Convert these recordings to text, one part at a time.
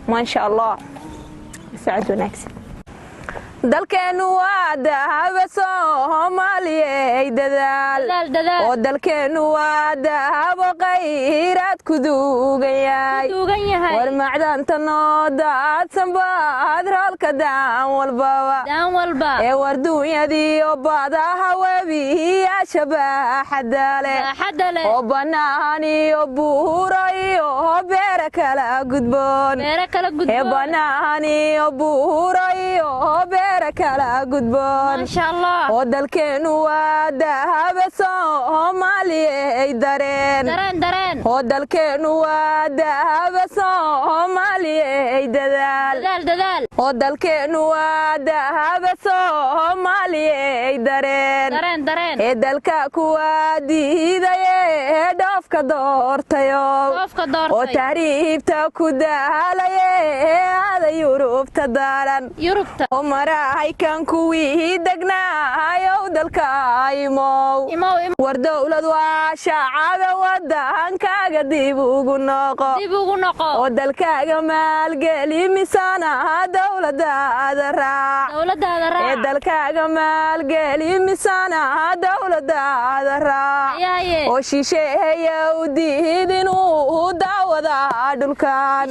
ما شاء الله سعد ونكس dalkeenu waa dahab Soomaaliyeey dadaal oo dalkeenu waa dahab qayraad ku duugan yahay war macdanta noo daadsan baad halka daan walba ee war duunyadii oo badaha webiya shabaxada leh oo banaan iyo buuro iyo beer kala gudboon ee banaan iyo buuro iyo kala gudboon ma sha Allah oo dalkeenu waa dahab Soomaaliyeey dareen oo dalkeenu waa dahab Soomaaliyeey dadaal oo dalkeenu waa dahab Soomaaliyeey dareen ee dalka kuwa diidaye dhoofka doortayo oo taariibta ku daalaye aada Yurubta daran oo maraykan kuwii degnaayow dalka imow war dawlad waa shacaba wadankaaga dib ugu noqo oo dalkaaga maalgeli misana dawladaada raac ee dalkaaga maalgeli misana dawladaada raac oo shisheeya u diid inuu daawada dhulkan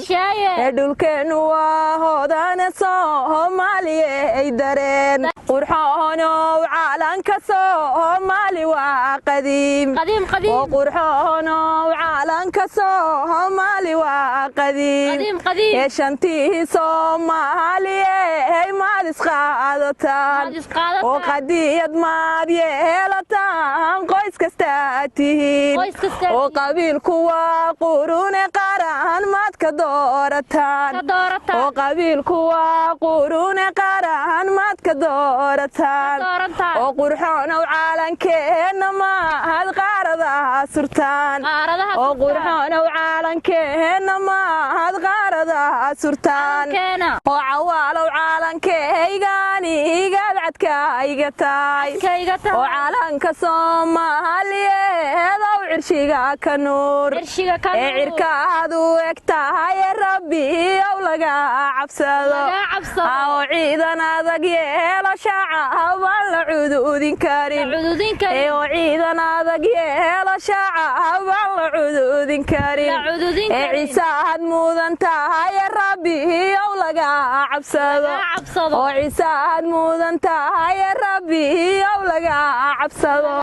ee dhulkeenu waa hodan Soomaaliyeey dareen qurxoonow caalanka Soomaali waa qadiim oo qurxoonow caalanka Soomaali waa qadiim ee shantii Soomaaliyeey maad isqaadataan oo qadiyad maad yeelataan qoys kasta tihiin oo qabiilku waa qurune qaran maad ka doorataan oo qabiilku waa qurune qaran maad ka doorataan oo qurxoonow caalankeena maad qaaradaha surtaan oo qurxoonow caalankeena maad qaaradaha surtaan oo cawaalow caalankeygani igaad cadkayga tahay oo caalanka Soomaaliyeed oo cirshiga ka nuur ee cirkaad u eg tahay rabbi oo laga cabsado oo ciidan adag yeelo shacab la cududin karin ee oo ciidan adag yeelo shacab la cududin karin ee ciisaad mudan tahay rabbi oo laga cabsado oo ciisaad mudan tahay rabbi oo laga cabsado